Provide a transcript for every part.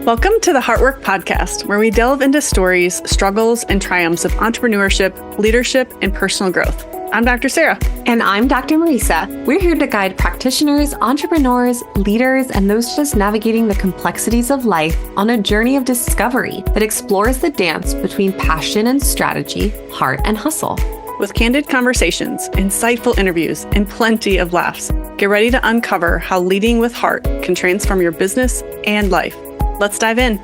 Welcome to the Heartwork podcast, where we delve into stories, struggles, and triumphs of entrepreneurship, leadership, and personal growth. I'm Dr. Sarah. And I'm Dr. Marisa. We're here to guide practitioners, entrepreneurs, leaders, and those just navigating the complexities of life on a journey of discovery that explores the dance between passion and strategy, heart and hustle. With candid conversations, insightful interviews, and plenty of laughs, get ready to uncover how leading with heart can transform your business and life. Let's dive in.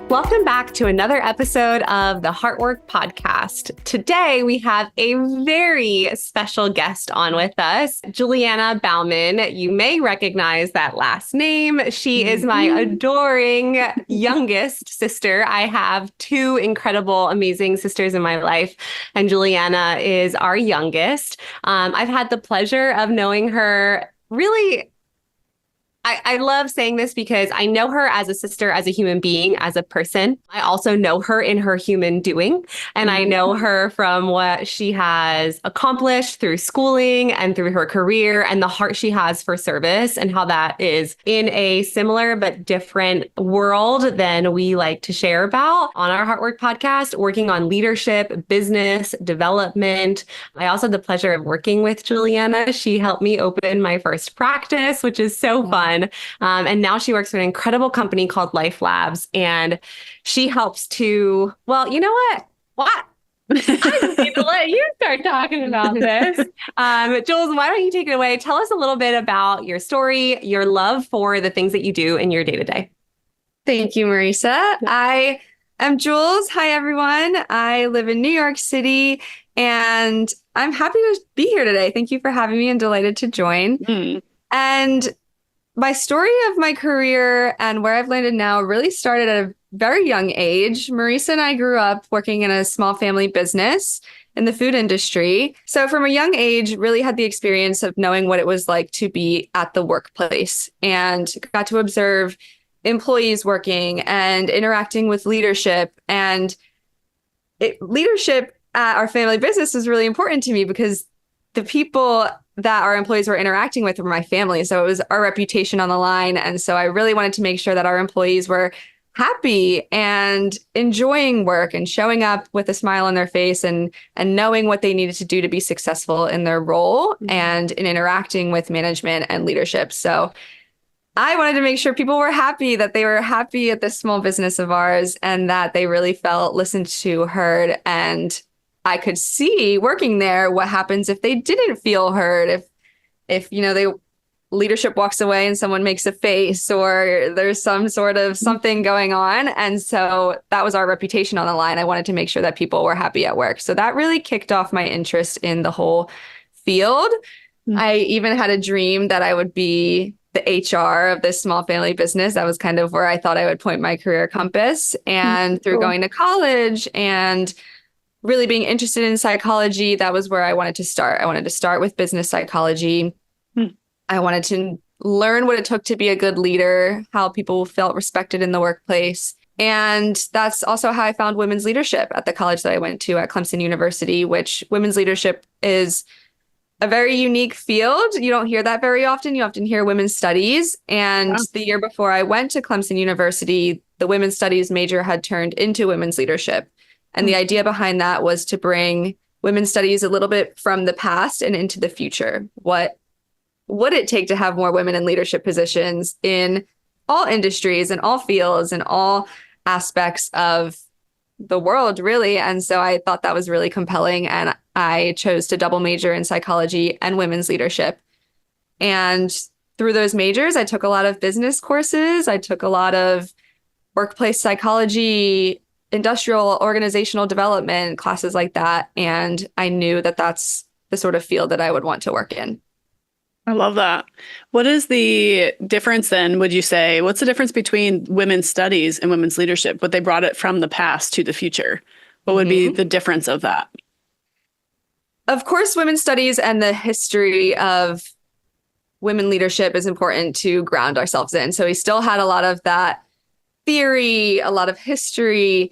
Welcome back to another episode of the Heartwork podcast. Today, we have a very special guest on with us, Juliana Baumann. You may recognize that last name. She is my adoring youngest sister. I have two incredible, amazing sisters in my life, and Juliana is our youngest. I've had the pleasure of knowing her really. I love saying this because I know her as a sister, as a human being, as a person. I also know her in her human doing, and I know her from what she has accomplished through schooling and through her career and the heart she has for service and how that is in a similar but different world than we like to share about on our Heartwork podcast, working on leadership, business, development. I also had the pleasure of working with Juliana. She helped me open my first practice, which is so fun. And now she works for an incredible company called LifeLabs. And she helps to, well, you know what? I just need to let you start talking about this. Jules, why don't you take it away? Tell us a little bit about your story, your love for the things that you do in your day-to-day. Thank you, Marisa. I am Jules. Hi, everyone. I live in New York City, and I'm happy to be here today. Thank you for having me and delighted to join. And my story of my career and where I've landed now really started at a very young age. Marisa and I grew up working in a small family business in the food industry. So from a young age, really had the experience of knowing what it was like to be at the workplace and got to observe employees working and interacting with leadership. And leadership at our family business was really important to me because the people that our employees were interacting with were my family. So it was our reputation on the line. And so I really wanted to make sure that our employees were happy and enjoying work and showing up with a smile on their face and knowing what they needed to do to be successful in their role and in interacting with management and leadership. So I wanted to make sure people were happy, that they were happy at this small business of ours and that they really felt listened to, heard, and I could see working there what happens if they didn't feel heard, if leadership walks away and someone makes a face or there's some sort of something going on. And so that was our reputation on the line. I wanted to make sure that people were happy at work. So that really kicked off my interest in the whole field. I even had a dream that I would be the HR of this small family business. That was kind of where I thought I would point my career compass. And through going to college and really being interested in psychology, that was where I wanted to start. I wanted to start with business psychology. I wanted to learn what it took to be a good leader, how people felt respected in the workplace. And that's also how I found women's leadership at the college that I went to at Clemson University, which women's leadership is a very unique field. You don't hear that very often. You often hear women's studies. And the year before I went to Clemson University, the women's studies major had turned into women's leadership. And the idea behind that was to bring women's studies a little bit from the past and into the future. What would it take to have more women in leadership positions in all industries and all fields and all aspects of the world, really? And so I thought that was really compelling. And I chose to double major in psychology and women's leadership. And through those majors, I took a lot of business courses. I took a lot of workplace psychology, industrial organizational development, classes like that. And I knew that that's the sort of field that I would want to work in. I love that. What is the difference then, would you say? What's the difference between women's studies and women's leadership? What they brought it from the past to the future? What would be the difference of that? Of course, women's studies and the history of women leadership is important to ground ourselves in. So we still had a lot of that theory, a lot of history,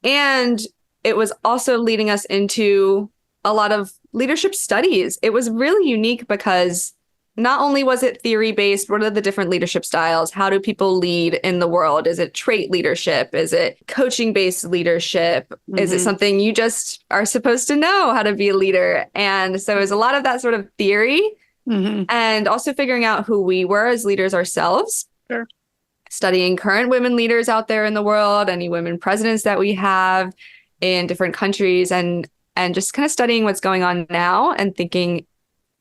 and it was also leading us into a lot of leadership studies. It was really unique because not only was it theory based, what are the different leadership styles? How do people lead in the world? Is it trait leadership? Is it coaching based leadership? Is it something you just are supposed to know how to be a leader? And so it was a lot of that sort of theory and also figuring out who we were as leaders ourselves. Sure. Studying current women leaders out there in the world, any women presidents that we have in different countries, and just kind of studying what's going on now and thinking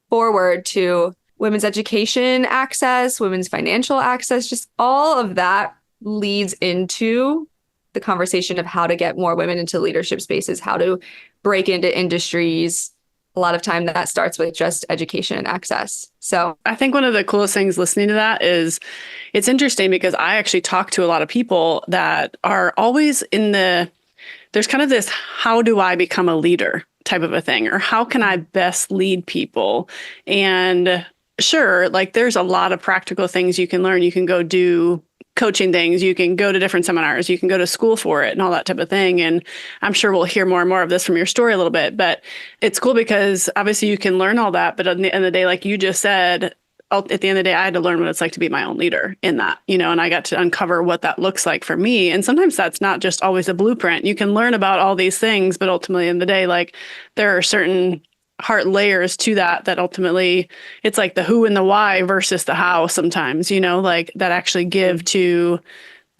forward to women's education access, women's financial access, just all of that leads into the conversation of how to get more women into leadership spaces, how to break into industries. A lot of time that starts with just education and access. So I think one of the coolest things listening to that is it's interesting because I actually talk to a lot of people that are always there's kind of this, how do I become a leader type of a thing, or how can I best lead people? And sure, like there's a lot of practical things you can learn. You can go do coaching things, you can go to different seminars, you can go to school for it and all that type of thing. And I'm sure we'll hear more and more of this from your story a little bit, but it's cool because obviously you can learn all that. But at the end of the day, like you just said, at the end of the day, I had to learn what it's like to be my own leader in that, and I got to uncover what that looks like for me. And sometimes that's not just always a blueprint. You can learn about all these things, but ultimately in the day, like there are certain heart layers to that ultimately it's like the who and the why versus the how sometimes, like that actually give to,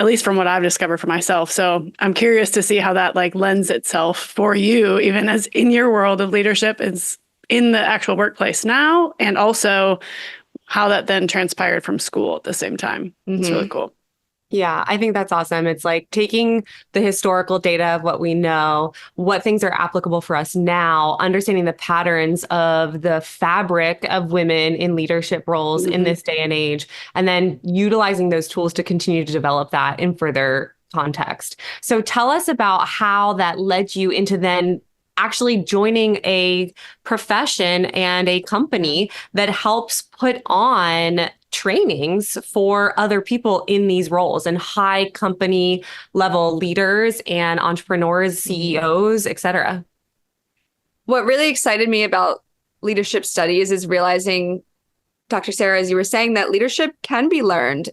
at least from what I've discovered for myself. So I'm curious to see how that like lends itself for you, even as in your world of leadership is in the actual workplace now, and also how that then transpired from school at the same time. It's really cool. Yeah, I think that's awesome. It's like taking the historical data of what we know, what things are applicable for us now, understanding the patterns of the fabric of women in leadership roles in this day and age, and then utilizing those tools to continue to develop that in further context. So tell us about how that led you into then actually joining a profession and a company that helps put on trainings for other people in these roles and high company level leaders and entrepreneurs, CEOs, et cetera. What really excited me about leadership studies is realizing, Dr. Sarah, as you were saying, that leadership can be learned.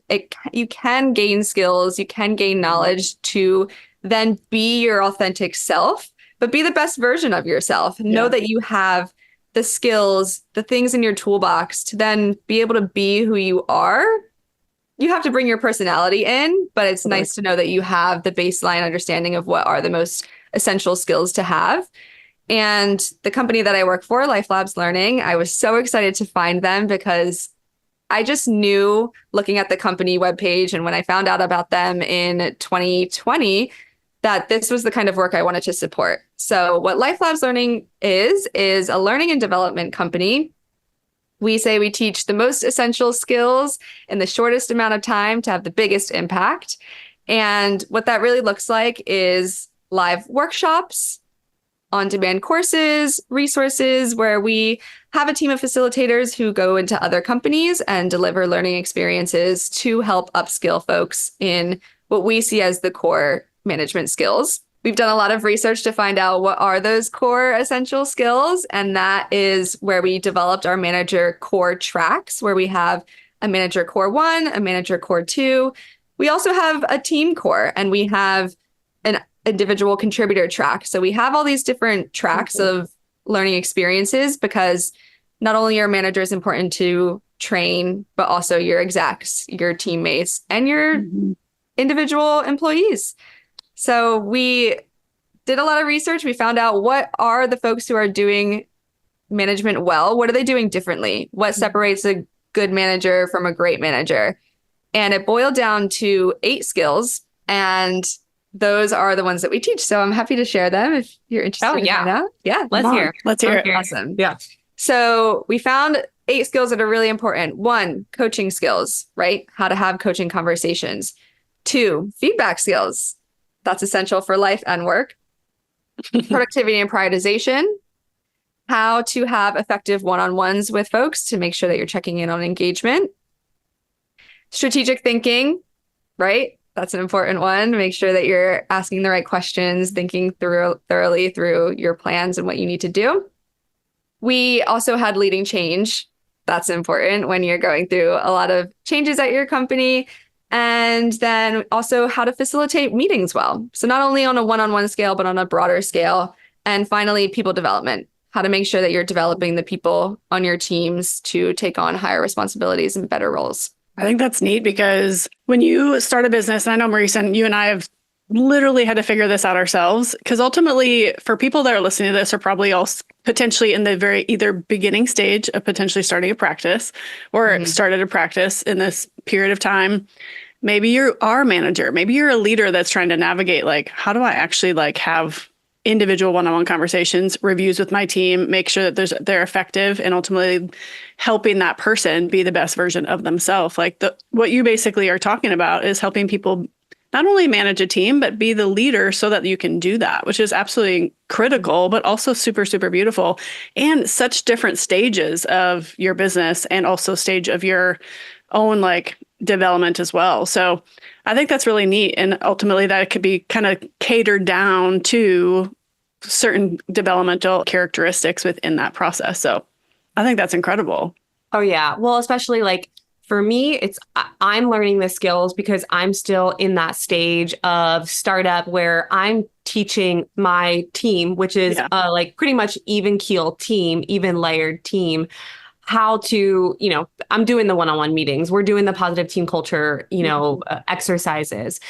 You can gain skills, you can gain knowledge to then be your authentic self, but be the best version of yourself. Know that you have the skills, the things in your toolbox to then be able to be who you are. You have to bring your personality in, but it's nice to know that you have the baseline understanding of what are the most essential skills to have. And the company that I work for, LifeLabs Learning, I was so excited to find them because I just knew, looking at the company webpage and when I found out about them in 2020, that this was the kind of work I wanted to support. So what LifeLabs Learning is a learning and development company. We say we teach the most essential skills in the shortest amount of time to have the biggest impact. And what that really looks like is live workshops, on-demand courses, resources where we have a team of facilitators who go into other companies and deliver learning experiences to help upskill folks in what we see as the core management skills. We've done a lot of research to find out what are those core essential skills. And that is where we developed our manager core tracks, where we have a manager core 1, a manager core 2. We also have a team core, and we have an individual contributor track. So we have all these different tracks of learning experiences because not only are managers important to train, but also your execs, your teammates, and your individual employees. So we did a lot of research. We found out what are the folks who are doing management well? What are they doing differently? What separates a good manager from a great manager? And it boiled down to 8 skills. And those are the ones that we teach. So I'm happy to share them if you're interested. Oh, yeah. In that. Yeah. Let's hear. Let's hear it. Awesome. Yeah. So we found 8 skills that are really important. 1, coaching skills, right? How to have coaching conversations. 2, feedback skills. That's essential for life and work. Productivity and prioritization. How to have effective one-on-ones with folks to make sure that you're checking in on engagement. Strategic thinking, right? That's an important one. Make sure that you're asking the right questions, thinking thoroughly through your plans and what you need to do. We also had leading change. That's important when you're going through a lot of changes at your company. And then also how to facilitate meetings well. So not only on a one-on-one scale, but on a broader scale. And finally, people development, how to make sure that you're developing the people on your teams to take on higher responsibilities and better roles. I think that's neat because when you start a business, and I know Marisa, you and I have literally had to figure this out ourselves, because ultimately for people that are listening to this are probably all potentially in the very either beginning stage of potentially starting a practice or started a practice in this period of time. Maybe you are a manager, maybe you're a leader that's trying to navigate, like, how do I actually like have individual one-on-one conversations, reviews with my team, make sure that they're effective, and ultimately helping that person be the best version of themselves. Like what you basically are talking about is helping people not only manage a team, but be the leader so that you can do that, which is absolutely critical, but also super, super beautiful, and such different stages of your business and also stage of your own like development as well. So I think that's really neat. And ultimately that it could be kind of catered down to certain developmental characteristics within that process. So I think that's incredible. Oh, yeah. Well, especially like for me, I'm learning the skills because I'm still in that stage of startup where I'm teaching my team, which is like pretty much even keel team, even layered team, how to, I'm doing the one-on-one meetings. We're doing the positive team culture, exercises.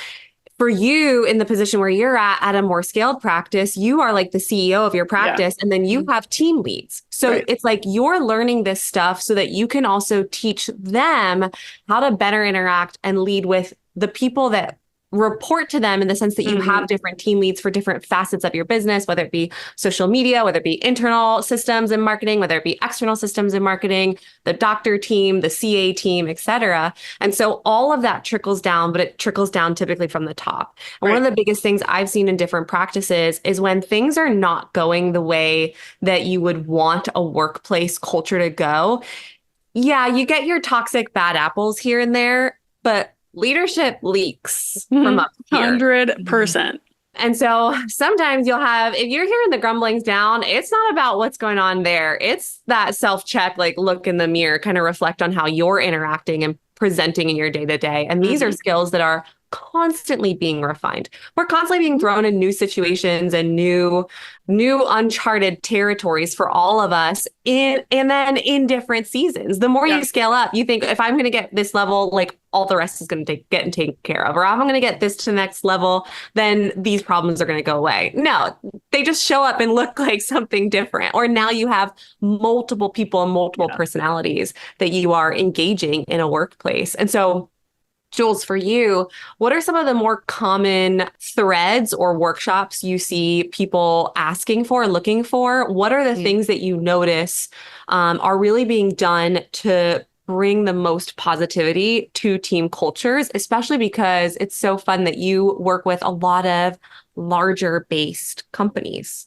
For you in the position where you're at a more scaled practice, you are like the CEO of your practice, and then you have team leads. So it's like you're learning this stuff so that you can also teach them how to better interact and lead with the people that report to them, in the sense that you have different team leads for different facets of your business, whether it be social media, whether it be internal systems and marketing, whether it be external systems and marketing, the doctor team, the CA team, et cetera. And so all of that trickles down, but it trickles down typically from the top. And one of the biggest things I've seen in different practices is when things are not going the way that you would want a workplace culture to go. Yeah, you get your toxic bad apples here and there, but leadership leaks from up here. 100%. And so sometimes you'll have, if you're hearing the grumblings down, it's not about what's going on there. It's that self-check, like look in the mirror, kind of reflect on how you're interacting and presenting in your day-to-day. And these are skills that are constantly being refined. We're constantly being thrown in new situations and new uncharted territories for all of us and then in different seasons. The more you scale up, you think, if I'm going to get this level, like all the rest is going to get taken care of. Or if I'm going to get this to the next level, then these problems are going to go away. No, they just show up and look like something different. Or now you have multiple people and multiple personalities that you are engaging in a workplace. And so Jules, for you, what are some of the more common threads or workshops you see people asking for, looking for? What are the things that you notice are really being done to bring the most positivity to team cultures, especially because it's so fun that you work with a lot of larger based companies?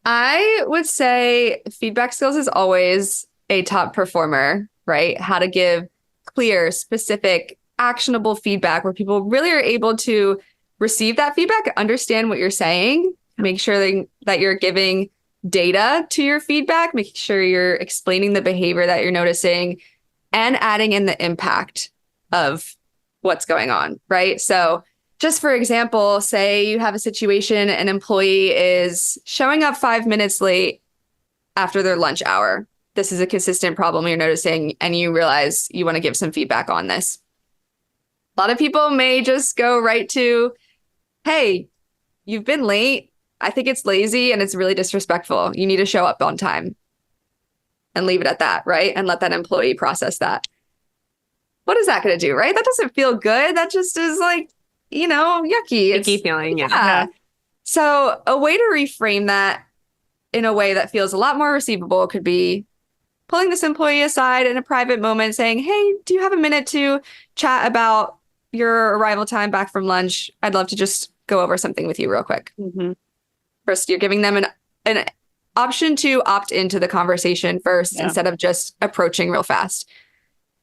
I would say feedback skills is always a top performer, right? How to give clear, specific, actionable feedback where people really are able to receive that feedback, understand what you're saying, make sure that you're giving data to your feedback, making sure you're explaining the behavior that you're noticing, and adding in the impact of what's going on, right? So just for example, say you have a situation, an employee is showing up 5 minutes late after their lunch hour. This is a consistent problem you're noticing, and you realize you want to give some feedback on this. A lot of people may just go right to, hey, you've been late. I think it's lazy and it's really disrespectful. You need to show up on time, and leave it at that, right? And let that employee process that. What is that going to do, right? That doesn't feel good. That just is like, yucky. Icky feeling, yeah. So a way to reframe that in a way that feels a lot more receivable could be pulling this employee aside in a private moment saying, hey, do you have a minute to chat about your arrival time back from lunch? I'd love to just go over something with you real quick. First, you're giving them an option to opt into the conversation first instead of just approaching real fast.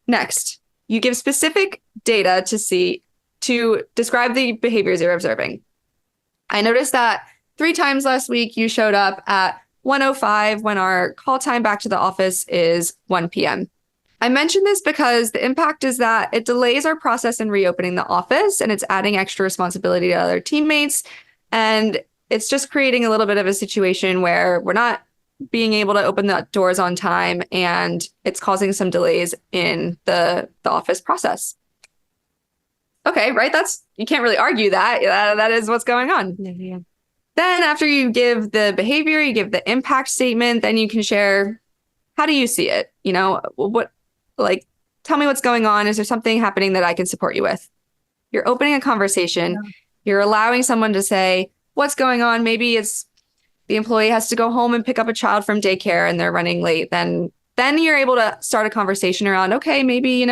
Next, you give specific data to describe the behaviors you're observing. I noticed that 3 times last week you showed up at 1:05 when our call time back to the office is 1 p.m. I mention this because the impact is that it delays our process in reopening the office, and it's adding extra responsibility to other teammates. And it's just creating a little bit of a situation where we're not being able to open the doors on time, and it's causing some delays in the office process. Okay, right? You can't really argue that. That is what's going on. Yeah. Then after you give the behavior, you give the impact statement, then you can share, how do you see it? Tell me what's going on. Is there something happening that I can support you with? You're opening a conversation. Yeah. You're allowing someone to say, what's going on? Maybe it's the employee has to go home and pick up a child from daycare and they're running late. Then you're able to start a conversation around, okay, maybe,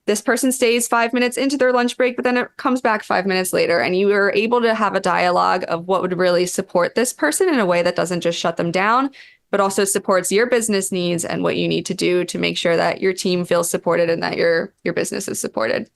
this person stays 5 minutes into their lunch break, but then it comes back 5 minutes later. And you are able to have a dialogue of what would really support this person in a way that doesn't just shut them down, but also supports your business needs and what you need to do to make sure that your team feels supported and that your business is supported.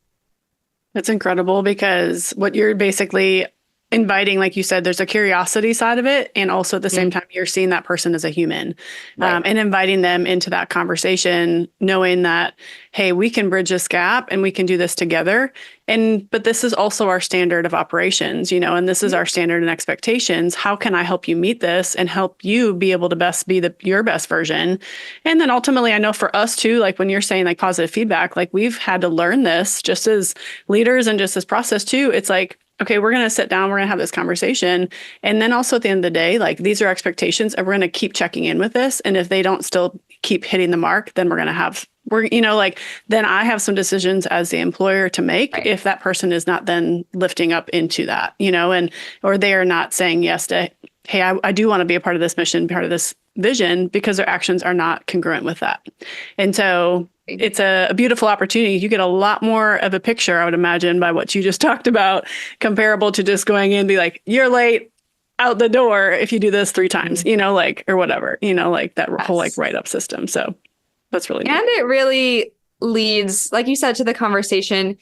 That's incredible, because what you're basically inviting, like you said, there's a curiosity side of it. And also at the same time, you're seeing that person as a human, right. And inviting them into that conversation, knowing that, hey, we can bridge this gap and we can do this together. But this is also our standard of operations, and this is our standard and expectations. How can I help you meet this and help you be able to best be your best version? And then ultimately, I know for us too, like when you're saying like positive feedback, like we've had to learn this just as leaders and just this process too. It's like, okay, we're going to sit down, we're going to have this conversation. And then also at the end of the day, like these are expectations and we're going to keep checking in with this. And if they don't still keep hitting the mark, then then I have some decisions as the employer to make, right, if that person is not then lifting up into that, or they are not saying yes to, hey, I do want to be a part of this mission, part of this vision, because their actions are not congruent with that. And so it's a beautiful opportunity. You get a lot more of a picture, I would imagine, by what you just talked about, comparable to just going in and be like, you're late, out the door if you do this 3 times, or whatever, like that whole like write-up system. So that's really neat. And it really leads, like you said, to the conversation.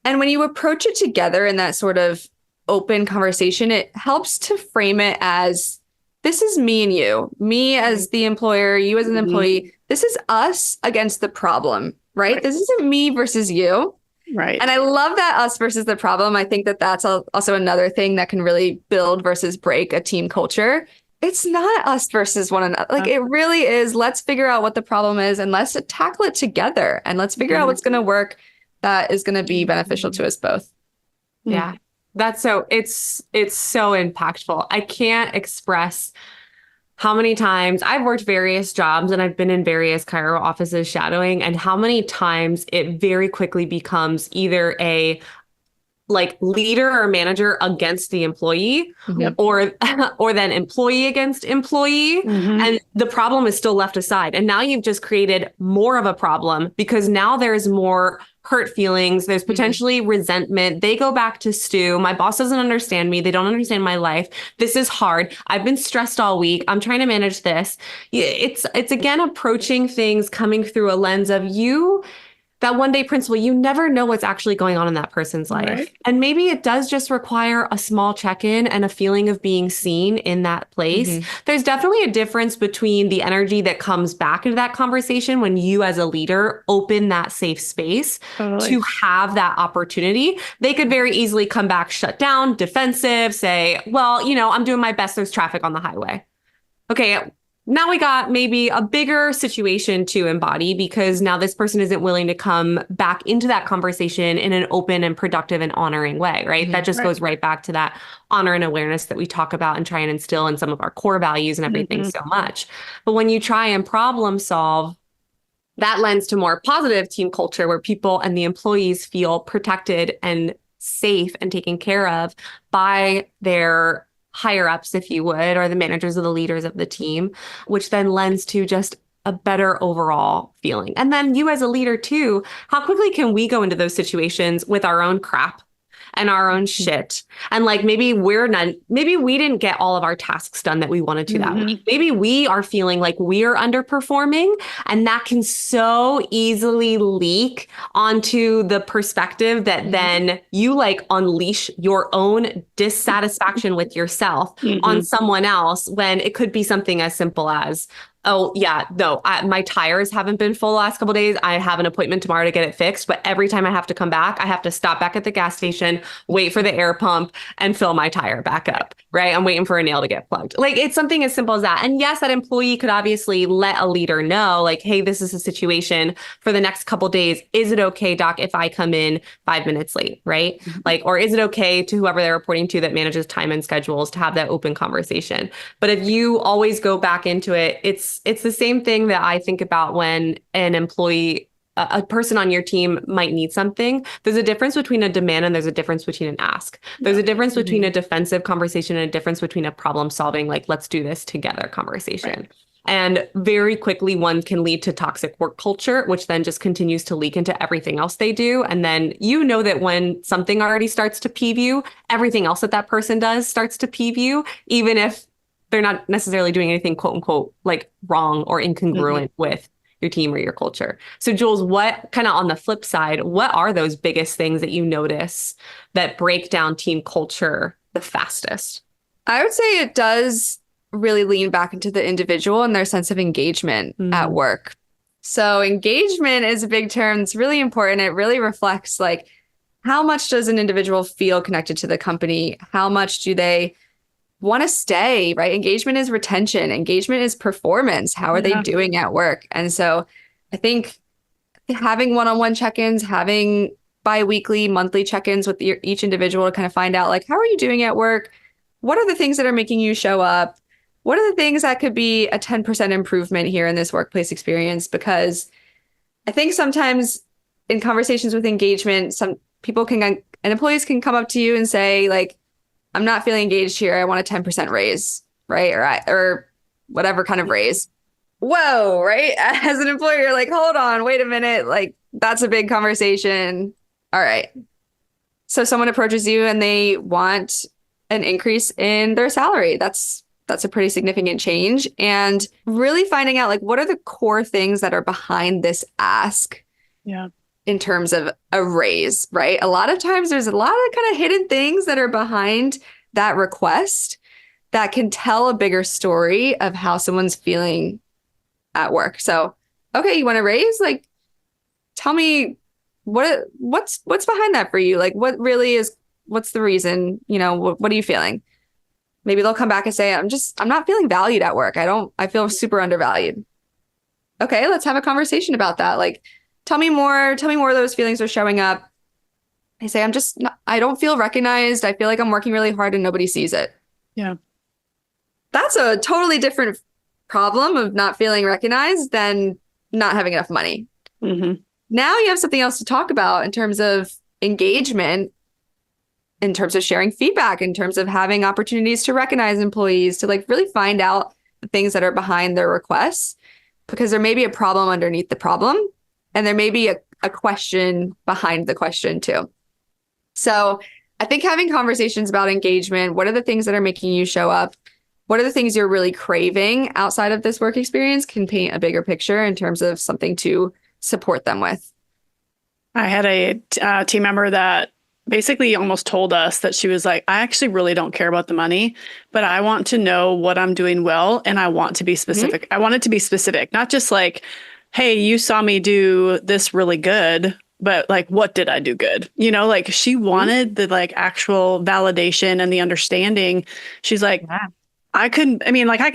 And when you approach it together in that sort of open conversation, it helps to frame it as, this is me and you, me as the employer, you as an employee. This is us against the problem, right? This isn't me versus you. Right. And I love that us versus the problem. I think that that's also another thing that can really build versus break a team culture. It's not us versus one another. Like it really is, let's figure out what the problem is and let's tackle it together. And let's figure out what's going to work that is going to be beneficial to us both. Yeah. It's so impactful. I can't express how many times I've worked various jobs and I've been in various chiro offices shadowing, and how many times it very quickly becomes either a like leader or manager against the employee, or then employee against employee. And the problem is still left aside. And now you've just created more of a problem, because now there's more hurt feelings. There's potentially resentment. They go back to stew. My boss doesn't understand me. They don't understand my life. This is hard. I've been stressed all week. I'm trying to manage this. It's again, approaching things coming through a lens of that one day principle. You never know what's actually going on in that person's life. Right. And maybe it does just require a small check-in and a feeling of being seen in that place. There's definitely a difference between the energy that comes back into that conversation when you as a leader open that safe space to have that opportunity. They could very easily come back, shut down, defensive, say, well, I'm doing my best. There's traffic on the highway. Okay. Now we got maybe a bigger situation to embody, because now this person isn't willing to come back into that conversation in an open and productive and honoring way, right? That just goes right back to that honor and awareness that we talk about and try and instill in some of our core values and everything so much. But when you try and problem solve, that lends to more positive team culture where people and the employees feel protected and safe and taken care of by their higher ups, if you would, or the managers or the leaders of the team, which then lends to just a better overall feeling. And then you as a leader too, how quickly can we go into those situations with our own crap and our own shit. And like, maybe we didn't get all of our tasks done that we wanted to that week. Maybe we are feeling like we're underperforming, and that can so easily leak onto the perspective that then you like unleash your own dissatisfaction with yourself on someone else, when it could be something as simple as, oh yeah, no, my tires haven't been full the last couple of days. I have an appointment tomorrow to get it fixed. But every time I have to come back, I have to stop back at the gas station, wait for the air pump, and fill my tire back up, right? I'm waiting for a nail to get plugged. Like, it's something as simple as that. And yes, that employee could obviously let a leader know, like, hey, this is a situation for the next couple of days. Is it okay, doc, if I come in 5 minutes late, right? Like, or is it okay to whoever they're reporting to that manages time and schedules to have that open conversation? But if you always go back into it, it's the same thing that I think about when an employee, a person on your team might need something. There's a difference between a demand and there's a difference between an ask. There's a difference between a defensive conversation and a difference between a problem solving, like, let's do this together conversation. Right. And very quickly, one can lead to toxic work culture, which then just continues to leak into everything else they do. And then you know that when something already starts to peeve you, everything else that person does starts to peeve you, even if they're not necessarily doing anything, quote unquote, like wrong or incongruent with your team or your culture. So Jules, what kind of on the flip side, what are those biggest things that you notice that break down team culture the fastest? I would say it does really lean back into the individual and their sense of engagement at work. So engagement is a big term. It's really important. It really reflects, like, how much does an individual feel connected to the company? How much do they want to stay, right? Engagement is retention. Engagement is performance. How are they doing at work? And so I think having one-on-one check-ins, having bi-weekly, monthly check-ins with each individual to kind of find out, like, how are you doing at work? What are the things that are making you show up? What are the things that could be a 10% improvement here in this workplace experience? Because I think sometimes in conversations with engagement, some people and employees can come up to you and say, like, I'm not feeling engaged here. I want a 10% raise, right? Or whatever kind of raise. Whoa, right? As an employer, you're like, hold on, wait a minute. Like, that's a big conversation. All right. So someone approaches you and they want an increase in their salary. That's a pretty significant change. And really finding out, like, what are the core things that are behind this ask? Yeah. In terms of a raise, right? A lot of times there's a lot of kind of hidden things that are behind that request that can tell a bigger story of how someone's feeling at work. So, okay, you want to raise? Like, tell me what's behind that for you? Like, what's the reason? You know, what are you feeling? Maybe they'll come back and say, I'm not feeling valued at work. I feel super undervalued. Okay, let's have a conversation about that. Like, tell me more of those feelings are showing up. They say, I don't feel recognized. I feel like I'm working really hard and nobody sees it. Yeah. That's a totally different problem of not feeling recognized than not having enough money. Now you have something else to talk about in terms of engagement, in terms of sharing feedback, in terms of having opportunities to recognize employees, to, like, really find out the things that are behind their requests, because there may be a problem underneath the problem. And there may be a question behind the question too. So I think having conversations about engagement, what are the things that are making you show up? What are the things you're really craving outside of this work experience can paint a bigger picture in terms of something to support them with. I had a team member that basically almost told us that she was like, I actually really don't care about the money, but I want to know what I'm doing well. And I want to be specific. I want it to be specific, not just like, hey, you saw me do this really good, but like, what did I do good? You know, like, she wanted the, like, actual validation and the understanding. She's like, I can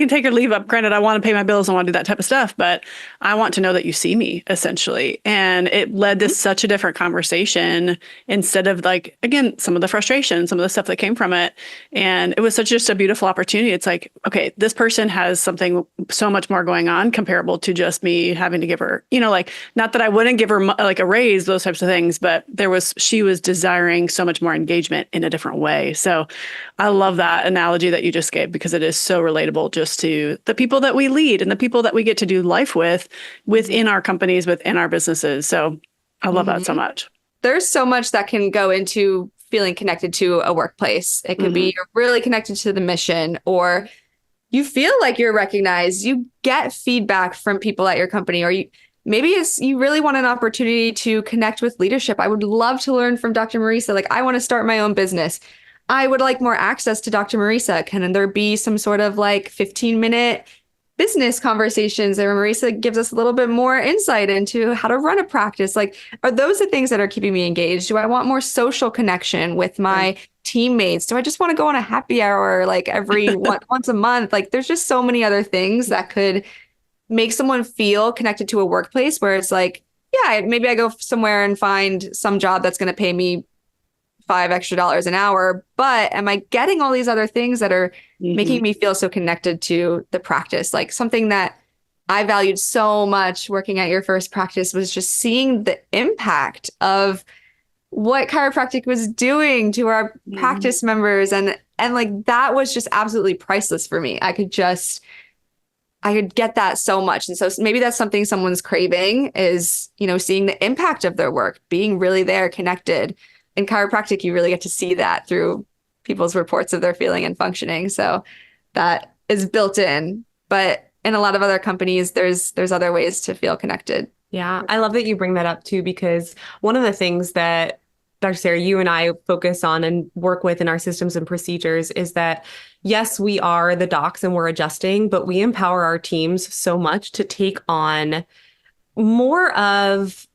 take a leave up. Granted, I want to pay my bills. I want to do that type of stuff, but I want to know that you see me, essentially. And it led to such a different conversation instead of, like, again, some of the frustration, some of the stuff that came from it. And it was just a beautiful opportunity. It's like, okay, this person has something so much more going on comparable to just me having to give her, you know, like, not that I wouldn't give her like a raise, those types of things, but she was desiring so much more engagement in a different way. So I love that analogy that you just gave, because it is so relatable just to the people that we lead and the people that we get to do life with within our companies, within our businesses. So I love that so much. There's so much that can go into feeling connected to a workplace. It could be you're really connected to the mission, or you feel like you're recognized. You get feedback from people at your company, or maybe you really want an opportunity to connect with leadership. I would love to learn from Dr. Marisa. Like, I want to start my own business. I would like more access to Dr. Marisa. Can there be some sort of like 15-minute business conversations where Marisa gives us a little bit more insight into how to run a practice? Like, are those the things that are keeping me engaged? Do I want more social connection with my teammates? Do I just want to go on a happy hour like every once a month? Like, there's just so many other things that could make someone feel connected to a workplace where it's like, yeah, maybe I go somewhere and find some job that's going to pay me $5 extra an hour, but am I getting all these other things that are making me feel so connected to the practice? Like, something that I valued so much working at your first practice was just seeing the impact of what chiropractic was doing to our practice members. And like, that was just absolutely priceless for me. I could get that so much. And so maybe that's something someone's craving is, seeing the impact of their work, being really there, connected. In chiropractic, you really get to see that through people's reports of their feeling and functioning. So that is built in. But in a lot of other companies, there's other ways to feel connected. Yeah, I love that you bring that up too, because one of the things that Dr. Sarah, you and I focus on and work with in our systems and procedures is that, yes, we are the docs and we're adjusting, but we empower our teams so much to take on more of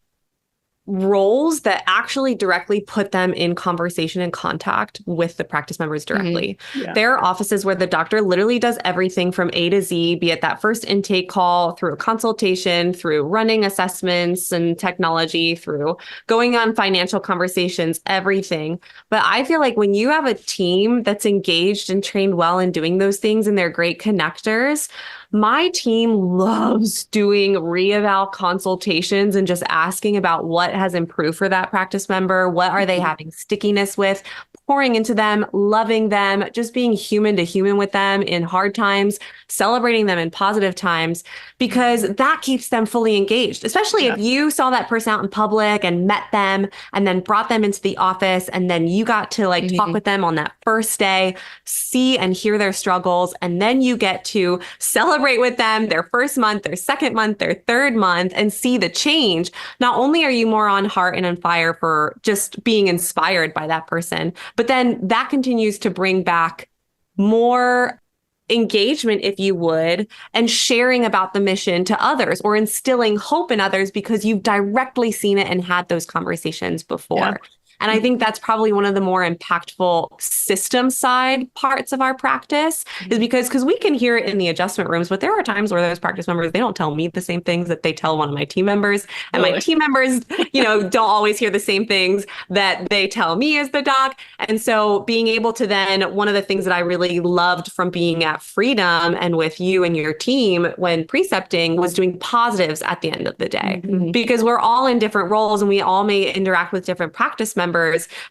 roles that actually directly put them in conversation and contact with the practice members directly. Yeah. There are offices where the doctor literally does everything from A to Z, be it that first intake call, through a consultation, through running assessments and technology, through going on financial conversations, everything. But I feel like when you have a team that's engaged and trained well in doing those things and they're great connectors, my team loves doing reeval consultations and just asking about what has improved for that practice member. What are they having stickiness with? Pouring into them, loving them, just being human to human with them in hard times, celebrating them in positive times, because that keeps them fully engaged, especially if you saw that person out in public and met them and then brought them into the office. And then you got to like talk with them on that first day, see and hear their struggles. And then you get to celebrate with them their first month, their second month, their third month, and see the change. Not only are you more on heart and on fire for just being inspired by that person, but then that continues to bring back more engagement, if you would, and sharing about the mission to others or instilling hope in others because you've directly seen it and had those conversations before. Yeah. And I think that's probably one of the more impactful system side parts of our practice is because we can hear it in the adjustment rooms, but there are times where those practice members, they don't tell me the same things that they tell one of my team members. And my team members, don't always hear the same things that they tell me as the doc. And so being able to then, one of the things that I really loved from being at Freedom and with you and your team when precepting was doing positives at the end of the day, because we're all in different roles and we all may interact with different practice members.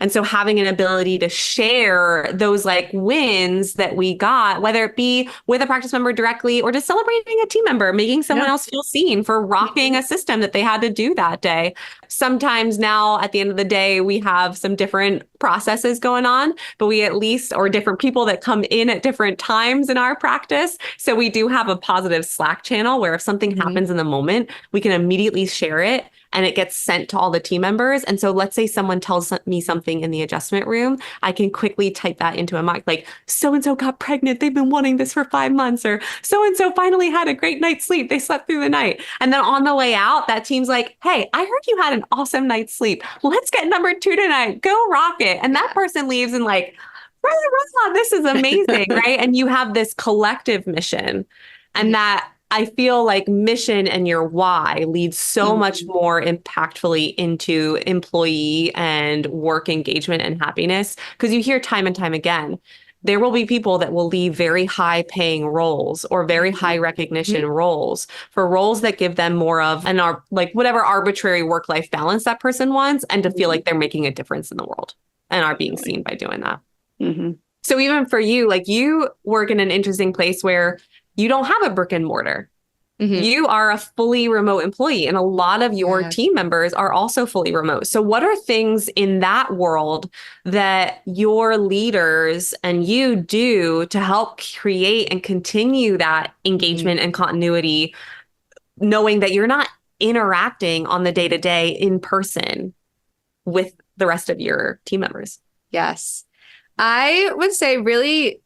And so having an ability to share those like wins that we got, whether it be with a practice member directly or just celebrating a team member, making someone else feel seen for rocking a system that they had to do that day. Sometimes now at the end of the day, we have some different processes going on, but we at least, or different people that come in at different times in our practice. So we do have a positive Slack channel where if something happens in the moment, we can immediately share it and it gets sent to all the team members. And so let's say someone tells me something in the adjustment room, I can quickly type that into a mic, like so-and-so got pregnant. They've been wanting this for 5 months, or so-and-so finally had a great night's sleep. They slept through the night. And then on the way out, that team's like, hey, I heard you had an awesome night's sleep. Let's get number 2 tonight. Go rock it. And that person leaves and like, this is amazing, right? And you have this collective mission, and that I feel like mission and your why leads so much more impactfully into employee and work engagement and happiness. Because you hear time and time again, there will be people that will leave very high paying roles or very high recognition roles for roles that give them more of an like whatever arbitrary work-life balance that person wants, and to feel like they're making a difference in the world and are being seen by doing that. So even for you, like you work in an interesting place where you don't have a brick and mortar. You are a fully remote employee, and a lot of your team members are also fully remote. So what are things in that world that your leaders and you do to help create and continue that engagement and continuity, knowing that you're not interacting on the day-to-day in person with the rest of your team members? Yes. I would say really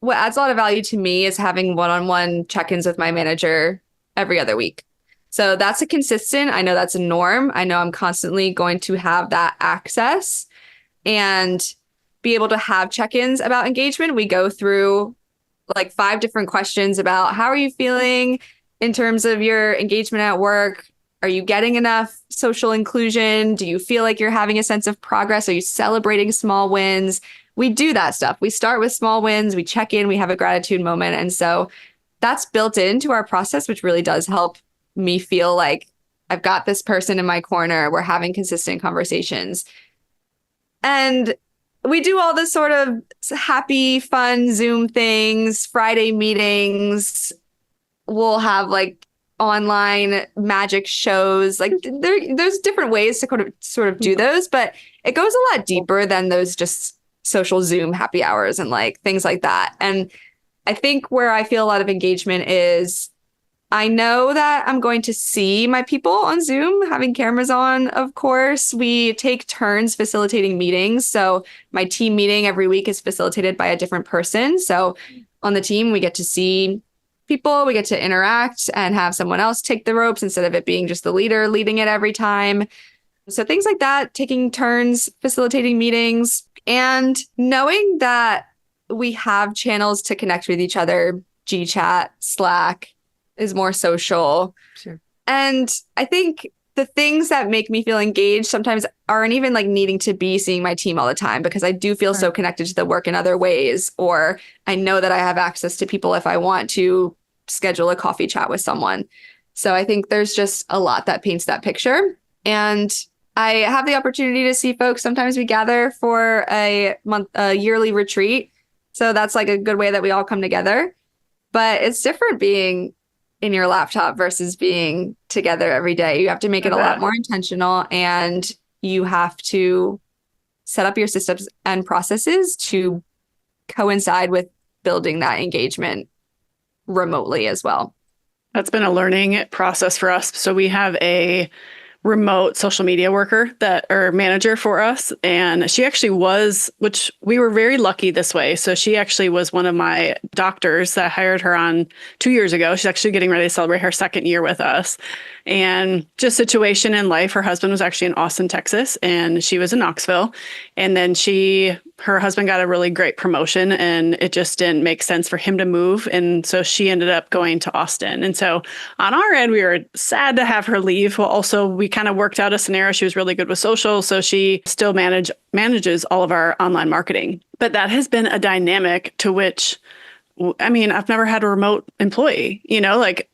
what adds a lot of value to me is having one-on-one check-ins with my manager every other week. So that's a consistent, I know that's a norm. I know I'm constantly going to have that access and be able to have check-ins about engagement. We go through like 5 different questions about how are you feeling in terms of your engagement at work? Are you getting enough social inclusion? Do you feel like you're having a sense of progress? Are you celebrating small wins? We do that stuff. We start with small wins, we check in, we have a gratitude moment. And so that's built into our process, which really does help me feel like I've got this person in my corner. We're having consistent conversations. And we do all this sort of happy, fun Zoom things, Friday meetings. We'll have like online magic shows. Like there's different ways to sort of do those, but it goes a lot deeper than those just social Zoom happy hours and like things like that. And I think where I feel a lot of engagement is I know that I'm going to see my people on Zoom, having cameras on, of course. We take turns facilitating meetings. So my team meeting every week is facilitated by a different person. So on the team, we get to see people, we get to interact and have someone else take the ropes instead of it being just the leader leading it every time. So things like that, taking turns facilitating meetings and knowing that we have channels to connect with each other. GChat, Slack is more social. Sure. And I think the things that make me feel engaged sometimes aren't even like needing to be seeing my team all the time, because I do feel so connected to the work in other ways, or I know that I have access to people if I want to schedule a coffee chat with someone. So I think there's just a lot that paints that picture. And I have the opportunity to see folks. Sometimes we gather for a yearly retreat. So that's like a good way that we all come together. But it's different being in your laptop versus being together every day. You have to make it a lot more intentional, and you have to set up your systems and processes to coincide with building that engagement remotely as well. That's been a learning process for us. So we have a remote social media worker or manager for us. And she actually was, which we were very lucky this way. So she actually was one of my doctors that hired her on 2 years ago. She's actually getting ready to celebrate her 2nd year with us. And just situation in life, her husband was actually in Austin, Texas, and she was in Knoxville. And then her husband got a really great promotion, and it just didn't make sense for him to move. And so she ended up going to Austin. And so on our end, we were sad to have her leave. Well, also we kind of worked out a scenario. She was really good with social, so she still manages all of our online marketing. But that has been a dynamic to which, I mean, I've never had a remote employee, like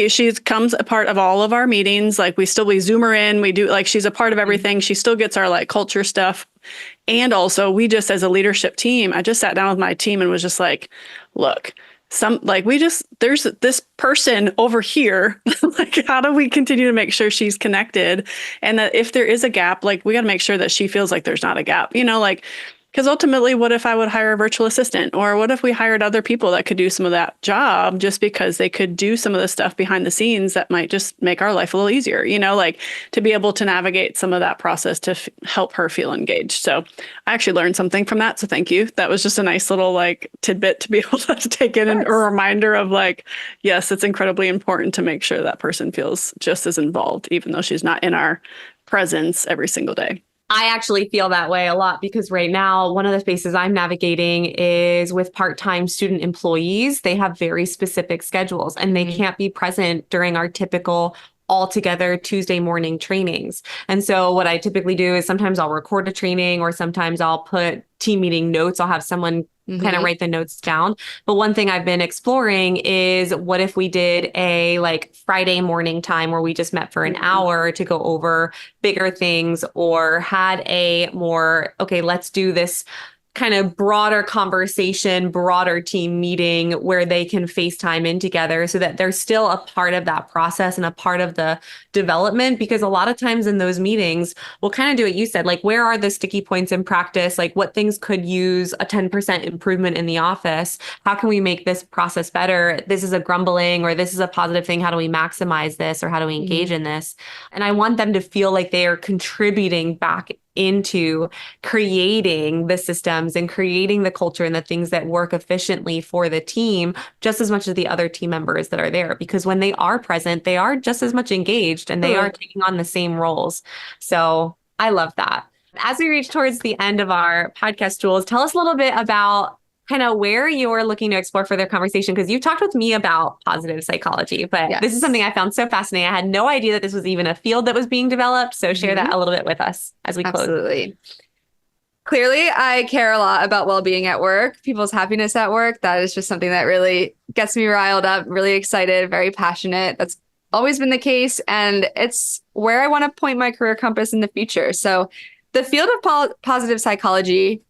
she comes a part of all of our meetings. Like we Zoom her in, we do like, she's a part of everything. She still gets our like culture stuff. And also we just, as a leadership team, I just sat down with my team and was just like, look, there's this person over here. Like, how do we continue to make sure she's connected? And that if there is a gap, like we got to make sure that she feels like there's not a gap, like, because ultimately, what if I would hire a virtual assistant? Or what if we hired other people that could do some of that job just because they could do some of the stuff behind the scenes that might just make our life a little easier, like to be able to navigate some of that process to help her feel engaged. So I actually learned something from that. So thank you. That was just a nice little like tidbit to be able to take in, and a reminder of like, yes, it's incredibly important to make sure that person feels just as involved, even though she's not in our presence every single day. I actually feel that way a lot, because right now, one of the spaces I'm navigating is with part-time student employees. They have very specific schedules, and they can't be present during our typical all together Tuesday morning trainings. And so what I typically do is sometimes I'll record a training, or sometimes I'll put team meeting notes. I'll have someone kind of write the notes down. But one thing I've been exploring is, what if we did a like Friday morning time where we just met for an hour to go over bigger things, or had a more, okay, let's do this kind of broader conversation, broader team meeting where they can FaceTime in together so that they're still a part of that process and a part of the development. Because a lot of times in those meetings, we'll kind of do what you said, like, where are the sticky points in practice? Like, what things could use a 10% improvement in the office? How can we make this process better? This is a grumbling, or this is a positive thing. How do we maximize this, or how do we engage in this? And I want them to feel like they are contributing back into creating the systems and creating the culture and the things that work efficiently for the team, just as much as the other team members that are there. Because when they are present, they are just as much engaged and they are taking on the same roles. So I love that. As we reach towards the end of our podcast, Jules, tell us a little bit about kind of where you're looking to explore further conversation, because you've talked with me about positive psychology, but this is something I found so fascinating. I had no idea that this was even a field that was being developed. So share that a little bit with us as we close. Absolutely. Clearly, I care a lot about well-being at work, people's happiness at work. That is just something that really gets me riled up, really excited, very passionate. That's always been the case. And it's where I want to point my career compass in the future. So the field of positive psychology,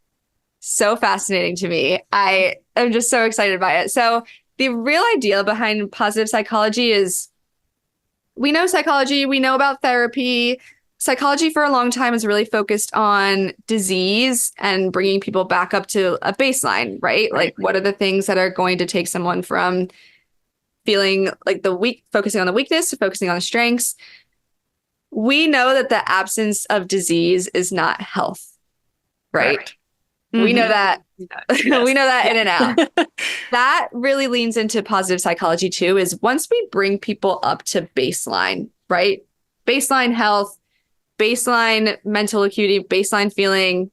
so fascinating to me. I am just so excited by it. So the real idea behind positive psychology is, we know psychology, we know about therapy. Psychology for a long time is really focused on disease and bringing people back up to a baseline, right? Like, what are the things that are going to take someone from feeling like focusing on the weakness to focusing on the strengths? We know that the absence of disease is not health, right? Correct. We know that. We know that in and out. That really leans into positive psychology too, is once we bring people up to baseline, right? Baseline health, baseline mental acuity, baseline feeling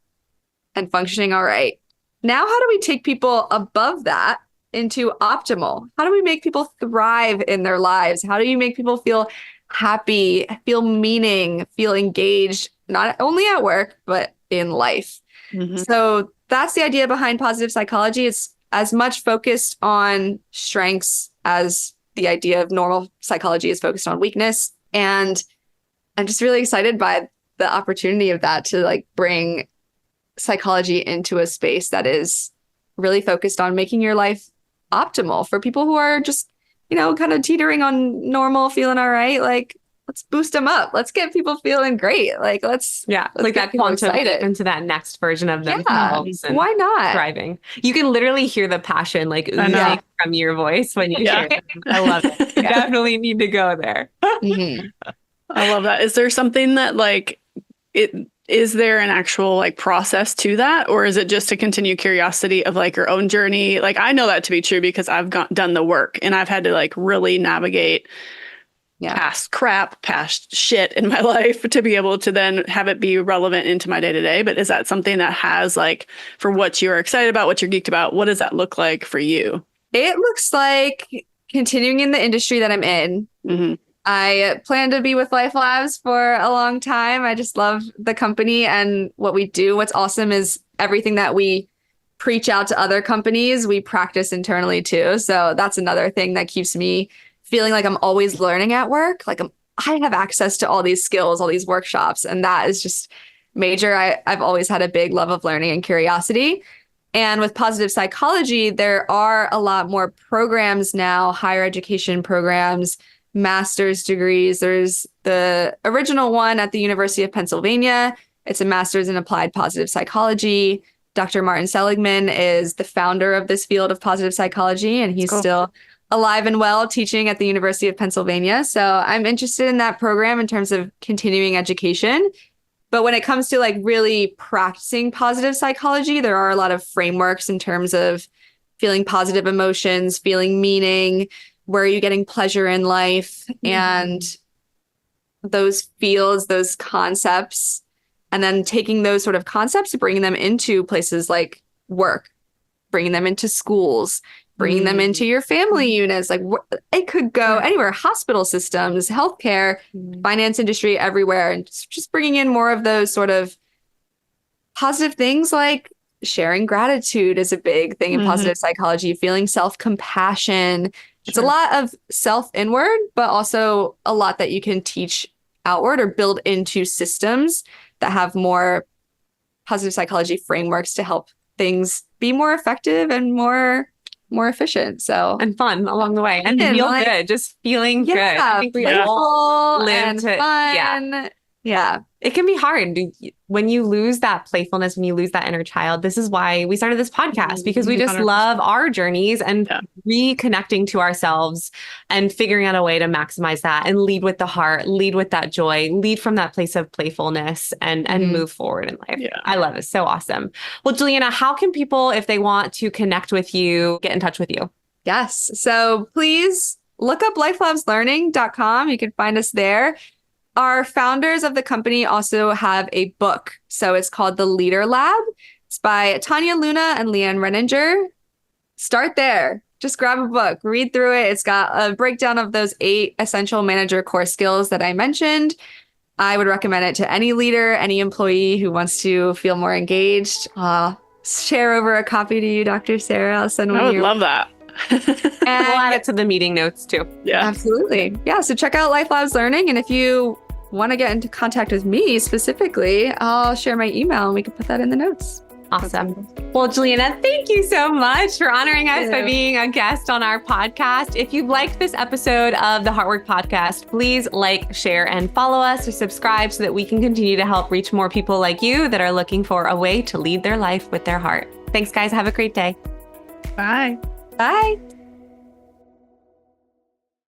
and functioning all right. Now, how do we take people above that into optimal? How do we make people thrive in their lives? How do you make people feel happy, feel meaning, feel engaged, not only at work, but in life? So that's the idea behind positive psychology. It's as much focused on strengths as the idea of normal psychology is focused on weakness. And I'm just really excited by the opportunity of that, to like bring psychology into a space that is really focused on making your life optimal for people who are just, kind of teetering on normal, feeling all right. Like, let's boost them up. Let's get people feeling great. Like, let's like that quantum into that next version of themselves. Yeah. Why not? Thriving. You can literally hear the passion like oozing from your voice when you share it. I love it. You definitely need to go there. I love that. Is there something that is there an actual like process to that, or is it just to continue curiosity of like your own journey? Like, I know that to be true because I've done the work and I've had to like really navigate past crap, past shit in my life to be able to then have it be relevant into my day to day. But is that something that has like, for what you're excited about, what you're geeked about, what does that look like for you? It looks like continuing in the industry that I'm in. I plan to be with LifeLabs for a long time. I just love the company and what we do. What's awesome is everything that we preach out to other companies, we practice internally too. So that's another thing that keeps me feeling like I'm always learning at work. Like, I have access to all these skills, all these workshops, and that is just major. I've always had a big love of learning and curiosity. And with positive psychology, there are a lot more programs now, higher education programs, master's degrees. There's the original one at the University of Pennsylvania. It's a master's in applied positive psychology. Dr. Martin Seligman is the founder of this field of positive psychology, and he's still alive and well teaching at the University of Pennsylvania. So I'm interested in that program in terms of continuing education. But when it comes to like really practicing positive psychology, there are a lot of frameworks in terms of feeling positive emotions, feeling meaning, where are you getting pleasure in life, and those fields, those concepts, and then taking those sort of concepts, bringing them into places like work, bringing them into schools, bringing them into your family units. Like, it could go anywhere, hospital systems, healthcare, finance industry, everywhere. And just bringing in more of those sort of positive things, like sharing gratitude is a big thing in positive psychology, feeling self-compassion. It's a lot of self-inward, but also a lot that you can teach outward or build into systems that have more positive psychology frameworks to help things be more effective and more efficient. So And fun along the way. And feel good. Just feeling good. I think we all playful live and to fun. Yeah. It can be hard when you lose that playfulness, when you lose that inner child. This is why we started this podcast, because we just 100%. love our journeys and reconnecting to ourselves and figuring out a way to maximize that and lead with the heart, lead with that joy, lead from that place of playfulness and move forward in life. Yeah. I love it. So awesome. Well, Juliana, how can people, if they want to connect with you, get in touch with you? Yes. So please look up lifelabslearning.com. You can find us there. Our founders of the company also have a book. So it's called The Leader Lab. It's by Tanya Luna and Leanne Renninger. Start there. Just grab a book, read through it. It's got a breakdown of those 8 essential manager core skills that I mentioned. I would recommend it to any leader, any employee who wants to feel more engaged. Share over a copy to you, Dr. Sarah. I'll send one. I would love that. And we'll add it to the meeting notes too. Yeah, absolutely. Yeah. So check out LifeLabs Learning. And if you want to get into contact with me specifically, I'll share my email and we can put that in the notes. Awesome. Well, Juliana, thank you so much for honoring us by being a guest on our podcast. If you liked this episode of the Heartwork podcast, please like, share, and follow us or subscribe so that we can continue to help reach more people like you that are looking for a way to lead their life with their heart. Thanks, guys. Have a great day. Bye. Bye.